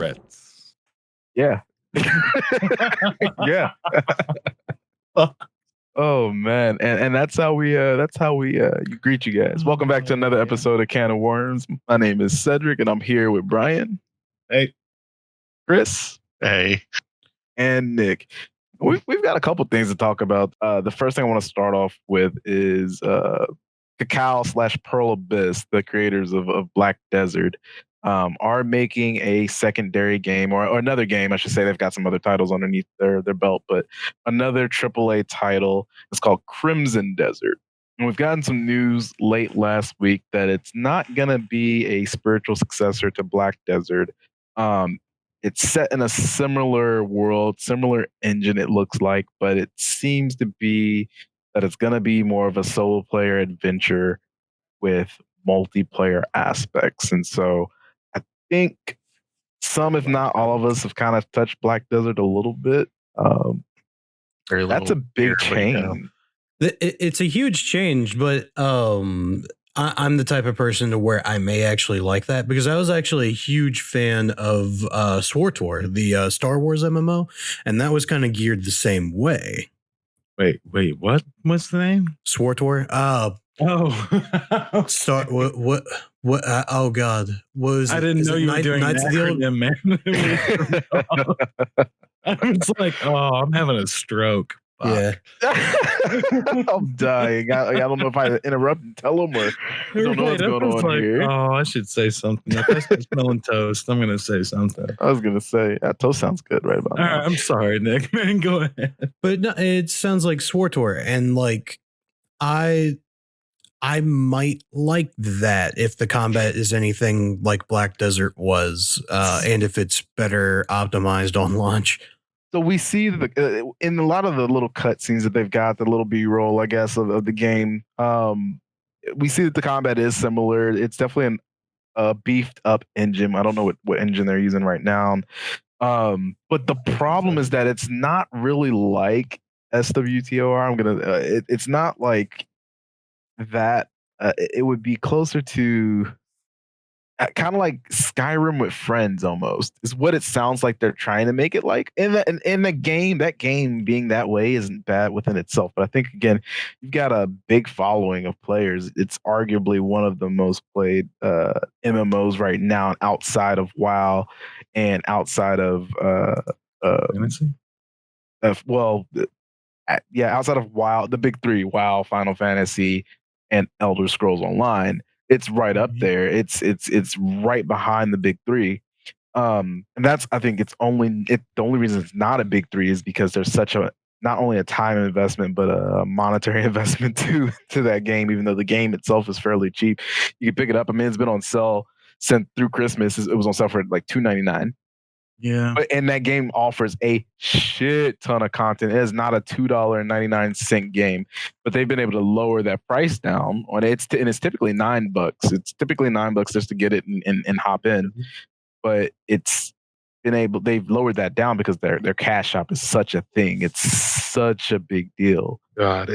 threats. Yeah. Yeah. Oh man, and that's how we you greet you guys. Welcome back to another episode of Can of Worms. My name is Cedric, and I'm here with Brian. Hey, Chris. Hey, and Nick. We've got a couple things to talk about. The first thing I want to start off with is Cacao/Pearl Abyss, the creators of Black Desert, are making a secondary game or another game, I should say. They've got some other titles underneath their belt, but another AAA title. It's called Crimson Desert. And we've gotten some news late last week that it's not going to be a spiritual successor to Black Desert. It's set in a similar world, similar engine, it looks like, but it seems to be that it's going to be more of a solo player adventure with multiplayer aspects. And so I think some, if not all of us, have kind of touched Black Desert a little bit. That's a big change. It's a huge change, but I'm the type of person to where I may actually like that, because I was actually a huge fan of SWTOR, the Star Wars MMO, and that was kind of geared the same way. Wait, what? What's the name? SWTOR. Star. What? Oh God! I didn't know you were doing Knights of the Old Man. I was like, oh, I'm having a stroke. Yeah. I'm dying. I don't know if I interrupt and tell them, or I don't know what's going on here. Oh, I should say something. If I start smelling toast, I'm going to say something. I was going to say, toast sounds good right about now. I'm sorry, Nick. Man, go ahead. But no, it sounds like SWTOR, and like I might like that if the combat is anything like Black Desert was, and if it's better optimized on launch. So we see in a lot of the little cutscenes that they've got, the little B-roll, I guess, of the game, we see that the combat is similar. It's definitely a beefed up engine. I don't know what engine they're using right now. But the problem is that it's not really like SWTOR. It's not like that. It would be closer to kind of like Skyrim with friends, almost, is what it sounds like they're trying to make it like. In the game, that game being that way isn't bad within itself. But I think, again, you've got a big following of players. It's arguably one of the most played MMOs right now, outside of WoW and outside of Fantasy? Outside of WoW, the big three: WoW, Final Fantasy, and Elder Scrolls Online. It's right up there. It's right behind the big three. And that's, I think, the only reason it's not a big three is because there's such a, not only a time investment, but a monetary investment to that game, even though the game itself is fairly cheap. You can pick it up. I mean, it's been on sale since through Christmas. It was on sale for like $2.99. Yeah. And that game offers a shit ton of content. It is not a $2.99 game, but they've been able to lower that price down on it. And it's typically $9. It's typically $9 just to get it and hop in. But they've lowered that down because their cash shop is such a thing. It's such a big deal. God,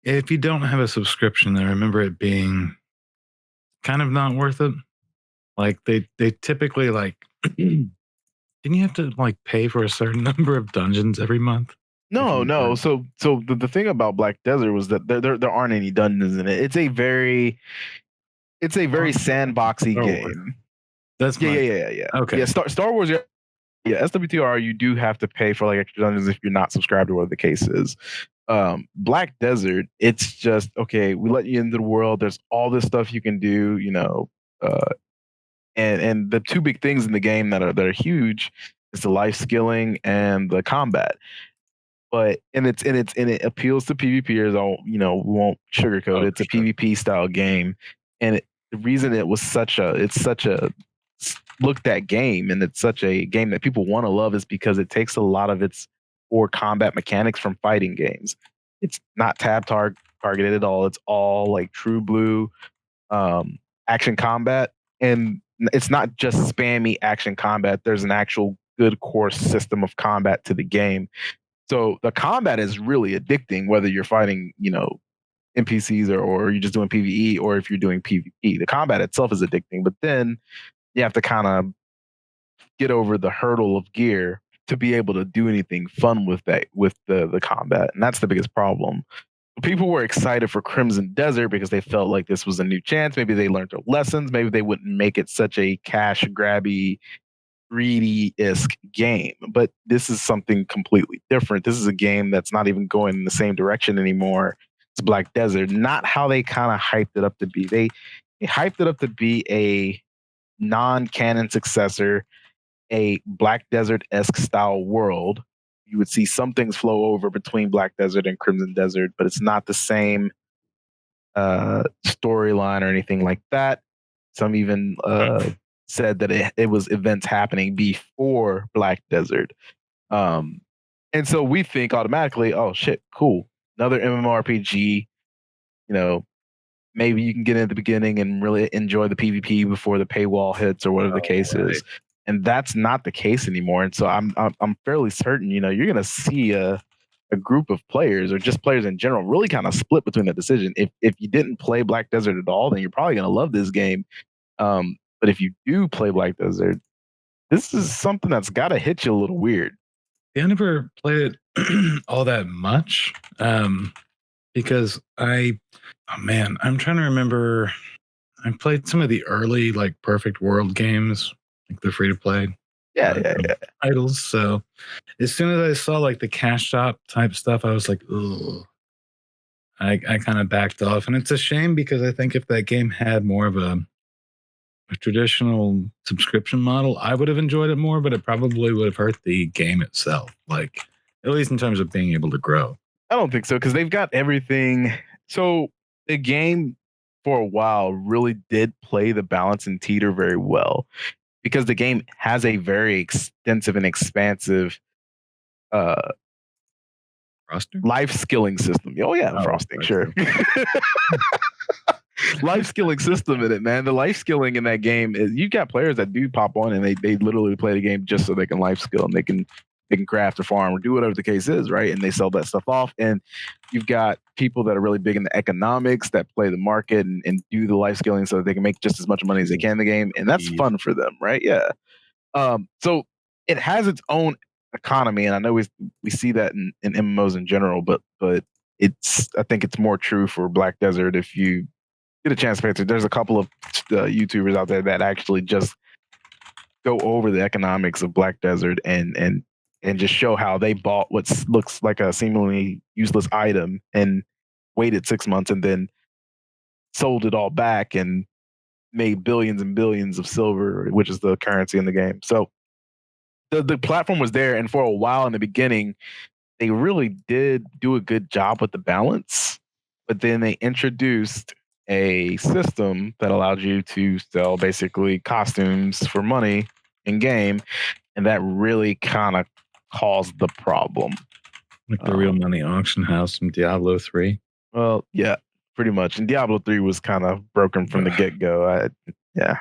if you don't have a subscription, I remember it being kind of not worth it. Like they typically like. Didn't you have to like pay for a certain number of dungeons every month? No. So the thing about Black Desert was that there aren't any dungeons in it. It's a very sandboxy game. That's yeah. Okay. Yeah, Star Wars. Yeah, SWTR. You do have to pay for like extra dungeons if you're not subscribed to whatever the case is. Black Desert, it's just okay. We let you into the world. There's all this stuff you can do. And the two big things in the game that are huge is the life skilling and the combat. But it appeals to PvPers. We won't sugarcoat it. It's a PvP style game, and the reason it's such a looked at game, and it's such a game that people want to love, is because it takes a lot of its core combat mechanics from fighting games. It's not targeted at all. It's all like true blue action combat. And it's not just spammy action combat. There's an actual good core system of combat to the game. So the combat is really addicting, whether you're fighting, NPCs or you're just doing PvE, or if you're doing PvP. The combat itself is addicting, but then you have to kind of get over the hurdle of gear to be able to do anything fun with the combat, and that's the biggest problem. People were excited for Crimson Desert because they felt like this was a new chance. Maybe they learned their lessons. Maybe they wouldn't make it such a cash grabby, greedy-esque game. But this is something completely different. This is a game that's not even going in the same direction anymore. It's Black Desert, not how they kind of hyped it up to be. They hyped it up to be a non-canon successor, a Black Desert-esque style world. You would see some things flow over between Black Desert and Crimson Desert, but it's not the same storyline or anything like that. Some even said that it was events happening before Black Desert. And so we think automatically, oh shit, cool. Another MMORPG, maybe you can get in at the beginning and really enjoy the PvP before the paywall hits or whatever the case is. And that's not the case anymore. And so I'm fairly certain, you're going to see a group of players or just players in general really kind of split between that decision. If you didn't play Black Desert at all, then you're probably going to love this game. But if you do play Black Desert, this is something that's got to hit you a little weird. I never played it all that much because I'm trying to remember. I played some of the early like Perfect World games, like the free to play titles. So as soon as I saw like the cash shop type stuff, I was like, ugh. I kind of backed off, and it's a shame because I think if that game had more of a traditional subscription model, I would have enjoyed it more, but it probably would have hurt the game itself, like at least in terms of being able to grow. I don't think so because they've got everything. So the game for a while really did play the balance and teeter very well because the game has a very extensive and expansive life skilling system. Oh yeah, frosting, sure. Life skilling system in it, man. The life skilling in that game is you got players that do pop on and they literally play the game just so they can life skill and they can craft a farm or do whatever the case is, right? And they sell that stuff off. And you've got people that are really big in the economics that play the market and do the life skilling so that they can make just as much money as they can in the game. And that's fun for them, right? Yeah. So it has its own economy, and I know we see that in MMOs in general, but I think it's more true for Black Desert. If you get a chance to pay attention, there's a couple of YouTubers out there that actually just go over the economics of Black Desert and just show how they bought what looks like a seemingly useless item and waited 6 months and then sold it all back and made billions and billions of silver, which is the currency in the game. So the platform was there, and for a while in the beginning, they really did do a good job with the balance. But then they introduced a system that allowed you to sell basically costumes for money in game, and that really kind of caused the problem. Like the real money auction house in Diablo 3. Well, yeah, pretty much. And Diablo 3 was kind of broken from the get-go. Yeah.